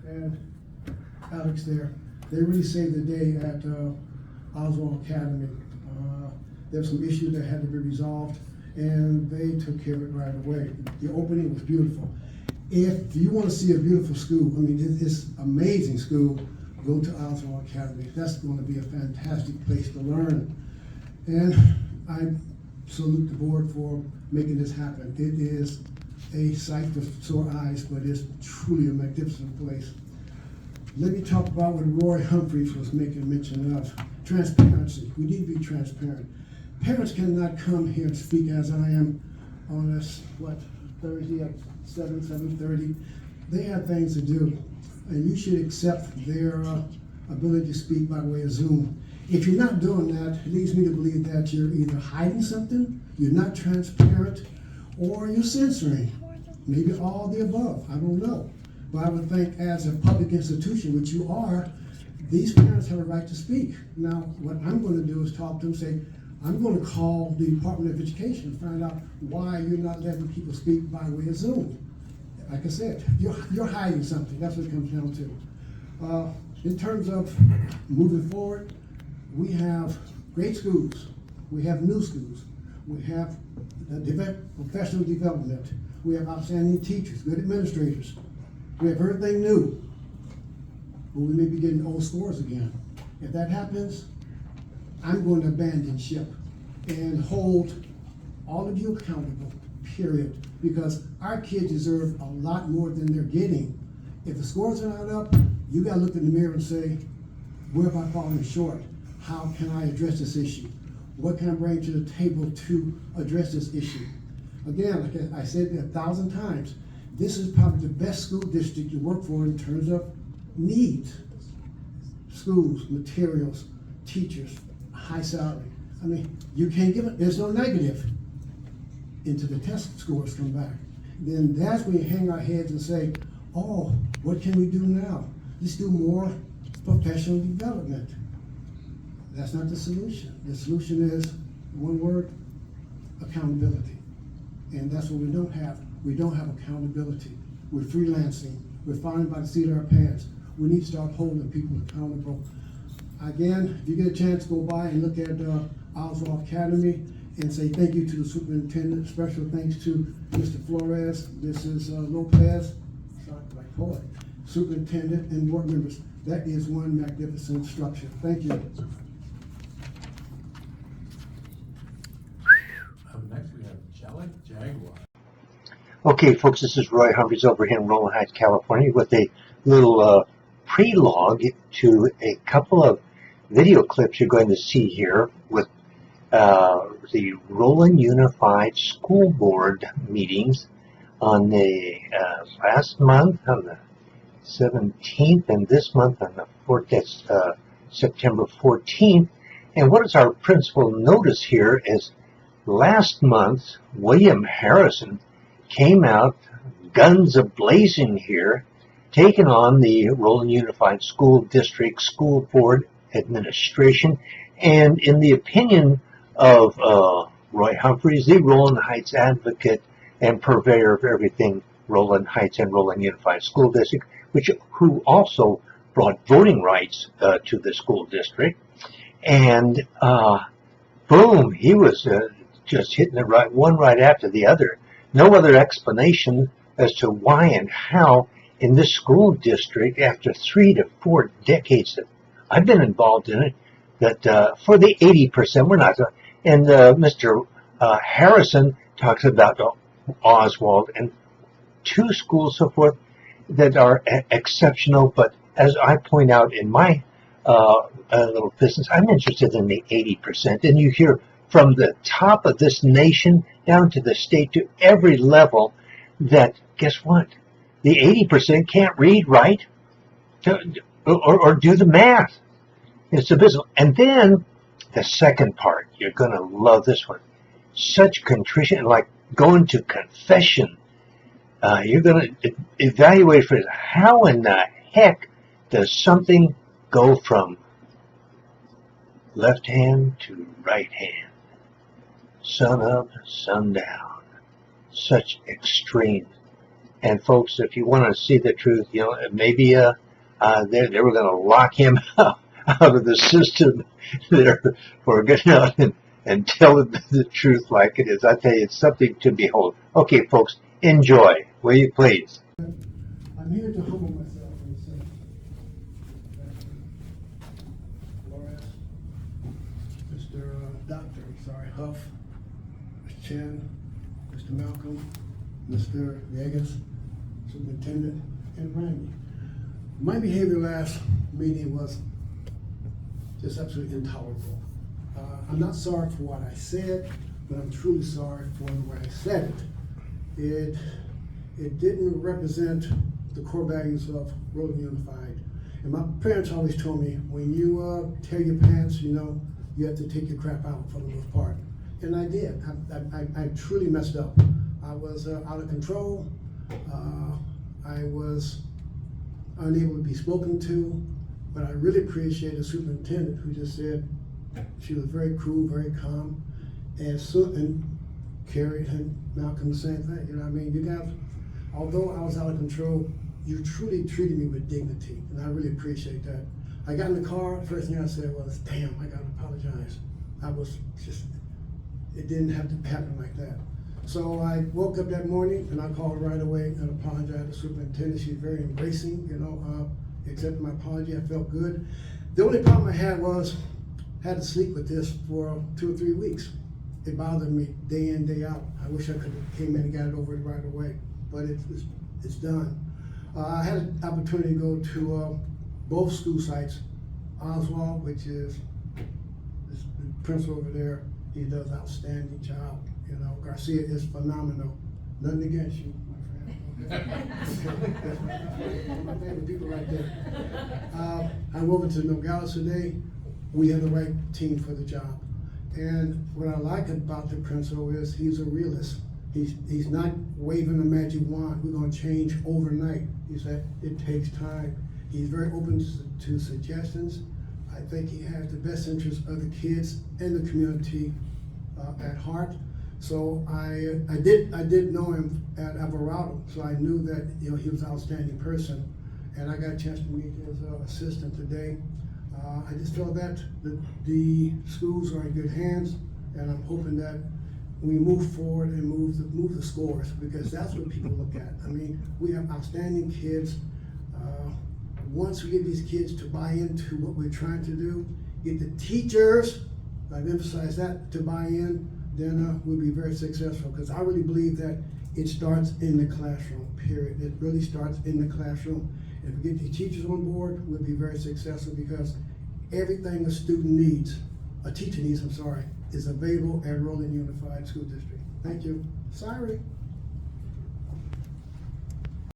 and Alex there. They really saved the day at Oswald Academy. There were some issues that had to be resolved, and they took care of it right away. The opening was beautiful. If you want to see a beautiful school, I mean, it's amazing school, go to Oswald Academy. That's going to be a fantastic place to learn. And I salute the board for making this happen. It is a sight for sore eyes, but it's truly a magnificent place. Let me talk about what Roy Humphreys was making mention of. Transparency. We need to be transparent. Parents cannot come here and speak as I am on this, Thursday at 7:30. They have things to do, and you should accept their ability to speak by way of Zoom. If you're not doing that, it leads me to believe that you're either hiding something, you're not transparent, or you're censoring. Maybe all the above, I don't know. But I would think as a public institution, which you are, these parents have a right to speak. Now, what I'm going to do is talk to them, say, I'm going to call the Department of Education and find out why you're not letting people speak by way of Zoom. Like I said, you're hiding something. That's what it comes down to. In terms of moving forward, we have great schools. We have new schools. We have professional development. We have outstanding teachers, good administrators. We have everything new. But we may be getting old scores again. If that happens, I'm going to abandon ship and hold all of you accountable, period. Because our kids deserve a lot more than they're getting. If the scores are not up, you gotta look in the mirror and say, where have I fallen short? How can I address this issue? What can I bring to the table to address this issue? Again, like I said 1,000 times, this is probably the best school district to work for in terms of needs. Schools, materials, teachers, high salary. I mean, you can't give it, there's no negative until the test scores come back. Then that's when you hang our heads and say, oh, what can we do now? Let's do more professional development. That's not the solution. The solution is, one word, accountability. And that's what we don't have. We don't have accountability. We're freelancing. We're flying by the seat of our pants. We need to start holding people accountable. Again, if you get a chance, go by and look at Oswald Academy and say thank you to the superintendent. Special thanks to Mr. Flores, Mrs. Lopez, like poet, superintendent, and board members. That is one magnificent structure. Thank you. Up next we have Jaguar. Okay, folks, this is Roy Humphreys over here in Rowland Heights, California, with a little prelogue to a couple of video clips you're going to see here with the Rowland Unified School Board meetings on the last month, on the 17th, and this month on the 4th, that's September 14th. And what is our principal notice here is last month, William Harrison came out, guns a-blazing here, taking on the Rowland Unified School District School Board administration, and in the opinion of Roy Humphreys, the Rowland Heights advocate and purveyor of everything Rowland Heights and Rowland Unified School District, who also brought voting rights to the school district, and boom, he was just hitting it one right after the other. No other explanation as to why and how in this school district, after 3 to 4 decades that I've been involved in it, that for the 80%, we're not, and Mr. Harrison talks about Oswald and 2 schools, so forth, that are exceptional, but as I point out in my little business, I'm interested in the 80%, and you hear from the top of this nation down to the state to every level that, guess what? The 80% can't read, write, or do the math. It's abysmal. And then the second part, you're going to love this one. Such contrition, like going to confession. You're going to evaluate for how in the heck does something go from left hand to right hand, sun up, sun down, such extreme. And folks, if you want to see the truth, maybe they were going to lock him out of the system there for getting out and telling the truth like it is. I tell you, it's something to behold. Okay, folks, enjoy. Will you please? I'm here to humble myself and say, Flores, Mr. Dr. Huff, Ms. Chen, Mr. Malcolm, Mr. Villegas, Superintendent, and Randy. My behavior last meeting was just absolutely intolerable. I'm not sorry for what I said, but I'm truly sorry for the way I said it. It didn't represent the core values of Rowland Unified. And my parents always told me, when you tear your pants, you have to take your crap out for the most part. And I did. I truly messed up. I was out of control. I was unable to be spoken to, but I really appreciate the superintendent who just said she was very cool, very calm, and Carrie and Malcolm the same thing. You know what I mean? You guys, although I was out of control, you truly treated me with dignity, and I really appreciate that. I got in the car, the first thing I said was, damn, I gotta apologize. It didn't have to happen like that. So I woke up that morning and I called right away and apologized to the superintendent. She's very embracing, accepted my apology. I felt good. The only problem I had was, had to sleep with this for 2 or 3 weeks. It bothered me day in, day out. I wish I could have came in and got it over it right away, but it's done. I had an opportunity to go to both school sites. Oswald, which is the principal over there, he does an outstanding job. Garcia is phenomenal. Nothing against you, my friend. Okay. That's my favorite people right there. I went over to Nogales today. We have the right team for the job. And what I like about the principal is he's a realist. He's not waving a magic wand. We're going to change overnight. He said it takes time. He's very open to suggestions. I think he has the best interest of the kids and the community at heart. So I did know him at Alvarado, so I knew that he was an outstanding person. And I got a chance to meet his assistant today. I just feel that the schools are in good hands, and I'm hoping that we move forward and move the scores, because that's what people look at. I mean, we have outstanding kids. Once we get these kids to buy into what we're trying to do, get the teachers, I've emphasized that, to buy in, then we'll be very successful, because I really believe that it starts in the classroom, period. It really starts in the classroom. If we get the teachers on board, we'll be very successful, because everything a student needs, a teacher needs, is available at Rowland Unified School District. Thank you. Sorry.